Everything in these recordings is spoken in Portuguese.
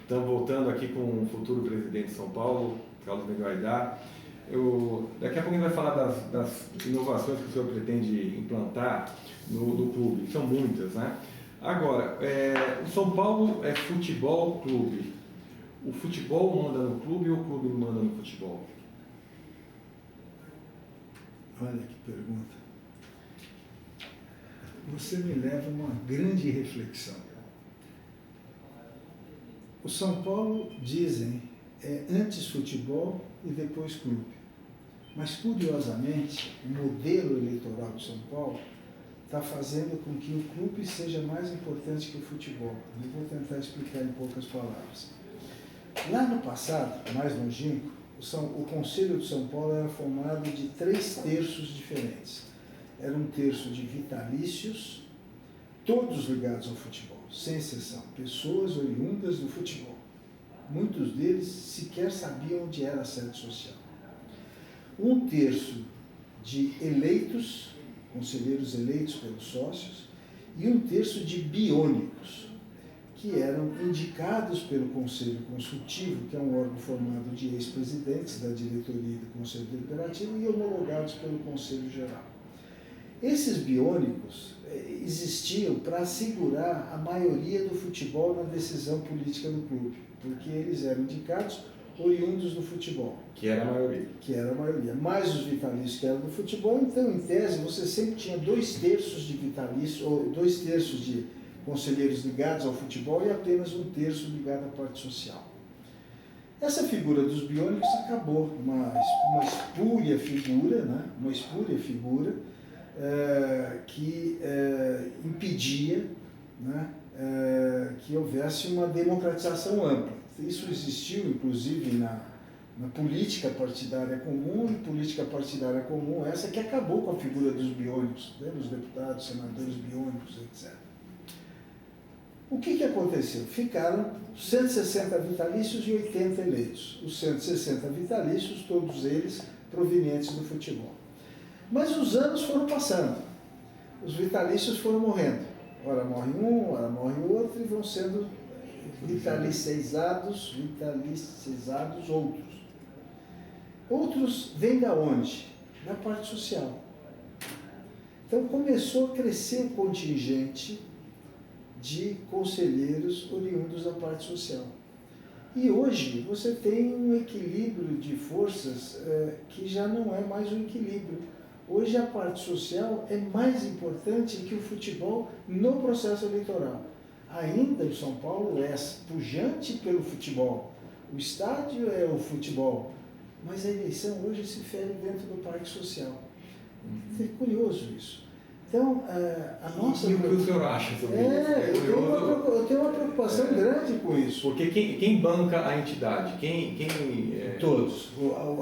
Estamos voltando aqui com o futuro presidente de São Paulo, Carlos Miguel Aidar. Daqui a pouco a gente vai falar das inovações que o senhor pretende implantar no clube. São muitas, né? Agora, o São Paulo é futebol clube. O futebol manda no clube ou o clube manda no futebol? Olha que pergunta. Você me leva a uma grande reflexão. O São Paulo, dizem, é antes futebol e depois clube. Mas, curiosamente, o modelo eleitoral de São Paulo está fazendo com que o clube seja mais importante que o futebol. Eu vou tentar explicar em poucas palavras. Lá no passado, mais longínquo, o Conselho de São Paulo era formado de 3 terços diferentes. Era um terço de vitalícios, todos ligados ao futebol, sem exceção, pessoas oriundas do futebol. Muitos deles sequer sabiam onde era a sede social. Um terço de eleitos, conselheiros eleitos pelos sócios, e um terço de biônicos, que eram indicados pelo Conselho Consultivo, que é um órgão formado de ex-presidentes da diretoria e do Conselho Deliberativo, e homologados pelo Conselho Geral. Esses biônicos existiam para assegurar a maioria do futebol na decisão política do clube, porque eles eram indicados oriundos do futebol. Que era a maioria. Que era a maioria. Mais os vitalícios que eram do futebol, então, em tese, você sempre tinha 2 terços de vitalícios, ou 2 terços de conselheiros ligados ao futebol e apenas 1 terço ligado à parte social. Essa figura dos biônicos acabou, uma espúria figura, né? Uma espúria figura que impedia, né, que houvesse uma democratização ampla. Isso existiu, inclusive, na política partidária comum, e política partidária comum essa que acabou com a figura dos biônicos, né, dos deputados, senadores biônicos, etc. O que aconteceu? Ficaram 160 vitalícios e 80 eleitos. Os 160 vitalícios, todos eles provenientes do futebol. Mas os anos foram passando, os vitalícios foram morrendo. Ora morre um, ora morre outro, e vão sendo vitalicizados outros. Outros vêm da onde? Da parte social. Então começou a crescer o contingente de conselheiros oriundos da parte social. E hoje você tem um equilíbrio de forças que já não é mais um equilíbrio. Hoje a parte social é mais importante que o futebol no processo eleitoral. Ainda o São Paulo é pujante pelo futebol, o estádio é o futebol, mas a eleição hoje se fere dentro do parque social. É curioso isso. Então, a nossa... E o que o senhor acha sobre isso? Eu tenho uma preocupação grande com isso. Porque quem banca a entidade? Todos.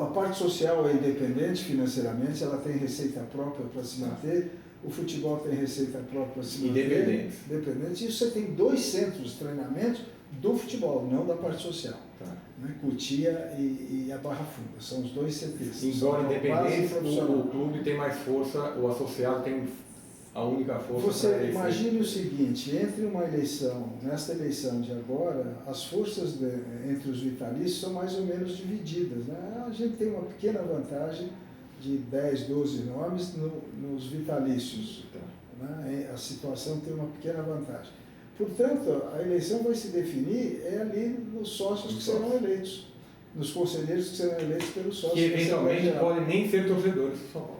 A parte social é independente financeiramente, ela tem receita própria para se manter, o futebol tem receita própria para se manter. Independente. E você tem 2 centros de treinamento do futebol, não da parte social. Tá. Né? Cotia e a Barra Funda, são os 2 CTs. Embora independente, o clube tem mais força, o associado tem a única força. Você imagine o seguinte, entre uma eleição, nesta eleição de agora, as forças entre os vitalícios são mais ou menos divididas. Né? A gente tem uma pequena vantagem de 10, 12 nomes nos vitalícios. Né? A situação tem uma pequena vantagem. Portanto, a eleição vai se definir ali nos sócios que serão eleitos, nos conselheiros que serão eleitos pelos sócios. Que eventualmente podem nem ser torcedores do São Paulo.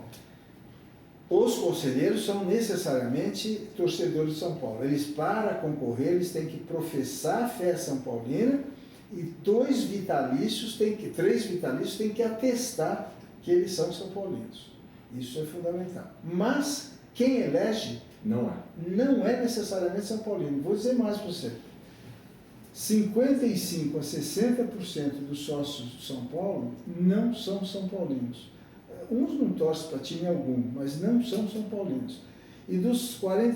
Os conselheiros são necessariamente torcedores de São Paulo. Eles, para concorrer, eles têm que professar a fé são paulina e 3 vitalícios têm que atestar que eles são são paulinos. Isso é fundamental. Mas quem elege não é necessariamente São Paulino. Vou dizer mais para você. 55% a 60% dos sócios do São Paulo não são São Paulinos. Uns não torcem para time algum, mas não são São Paulinos. E dos 40,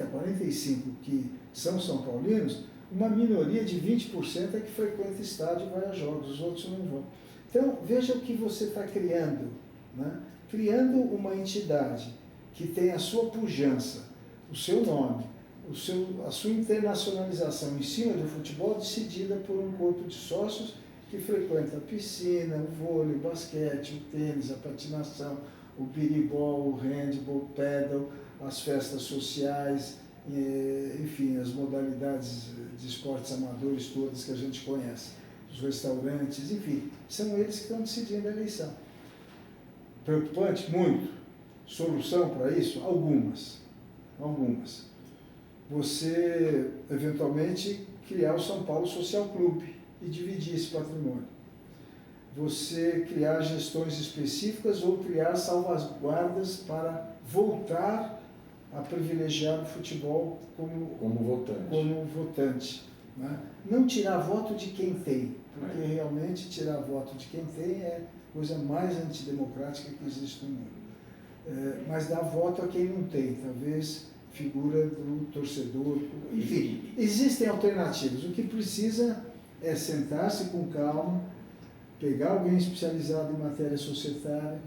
45 que são São Paulinos, uma minoria de 20% é que frequenta estádio e vai a jogos, os outros não vão. Então, veja o que você está criando. Né? Criando uma entidade que tem a sua pujança, o seu nome, a sua internacionalização em cima do futebol decidida por um corpo de sócios que frequenta a piscina, o vôlei, o basquete, o tênis, a patinação, o biribol, o handball, o paddle, as festas sociais, enfim, as modalidades de esportes amadores todas que a gente conhece, os restaurantes, enfim, são eles que estão decidindo a eleição. Preocupante? Muito. Solução para isso? Algumas. Você, eventualmente, criar o São Paulo Social Clube e dividir esse patrimônio. Você criar gestões específicas ou criar salvaguardas para voltar a privilegiar o futebol como votante. Né? Não tirar voto de quem tem, porque realmente tirar voto de quem tem é a coisa mais antidemocrática que existe no mundo. Mas dar voto a quem não tem, talvez figura do torcedor. Enfim, existem alternativas. O que precisa é sentar-se com calma, pegar alguém especializado em matéria societária,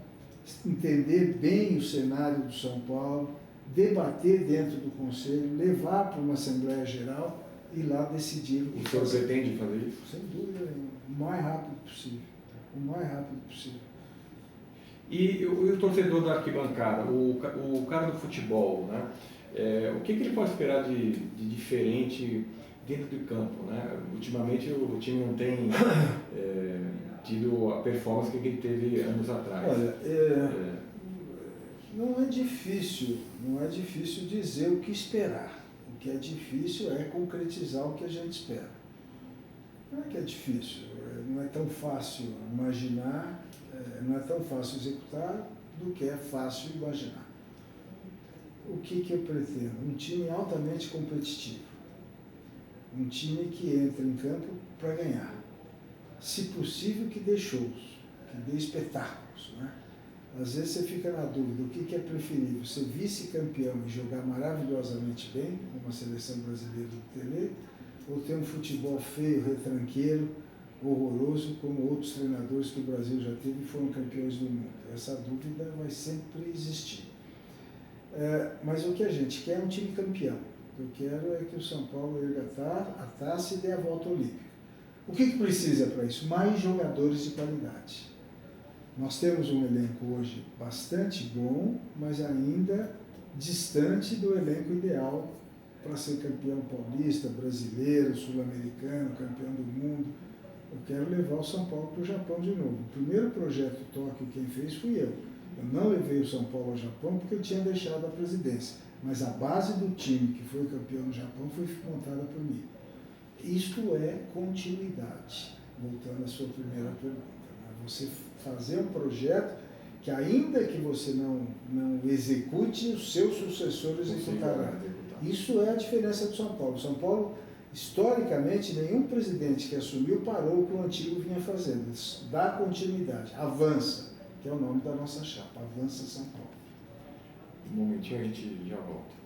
entender bem o cenário do São Paulo, debater dentro do Conselho, levar para uma Assembleia Geral e lá decidir o que fazer. O senhor pretende fazer isso? Sem dúvida nenhuma. O mais rápido possível. O mais rápido possível. E o torcedor da arquibancada, o cara do futebol, né? O que ele pode esperar de diferente dentro do campo, né? Ultimamente o time não tem tido a performance que ele teve anos atrás. Olha, não é difícil dizer o que esperar. O que é difícil é concretizar o que a gente espera. Não é que é difícil, não é tão fácil imaginar, não é tão fácil executar do que é fácil imaginar. O que eu pretendo? Um time altamente competitivo. Um time que entra em campo para ganhar. Se possível, que dê shows, que dê espetáculos. Né? Às vezes você fica na dúvida, o que é preferível? Ser vice-campeão e jogar maravilhosamente bem, como a seleção brasileira do Tele, ou ter um futebol feio, retranqueiro, horroroso, como outros treinadores que o Brasil já teve e foram campeões do mundo? Essa dúvida vai sempre existir. Mas o que a gente quer é um time campeão. O que eu quero é que o São Paulo erga a taça e dê a volta olímpica. O que precisa para isso? Mais jogadores de qualidade. Nós temos um elenco hoje bastante bom, mas ainda distante do elenco ideal para ser campeão paulista, brasileiro, sul-americano, campeão do mundo. Eu quero levar o São Paulo para o Japão de novo. O primeiro projeto Tóquio quem fez fui eu. Eu não levei o São Paulo ao Japão porque eu tinha deixado a presidência. Mas a base do time que foi campeão no Japão foi montada por mim. Isto é continuidade. Voltando à sua primeira pergunta. Né? Você fazer um projeto que ainda que você não execute, os seus sucessores executarão. Isso é a diferença do São Paulo. São Paulo, historicamente, nenhum presidente que assumiu parou o que o antigo vinha fazendo. Dá continuidade, avança, que é o nome da nossa chapa, Avança São Paulo. Um momentinho, a gente já volta.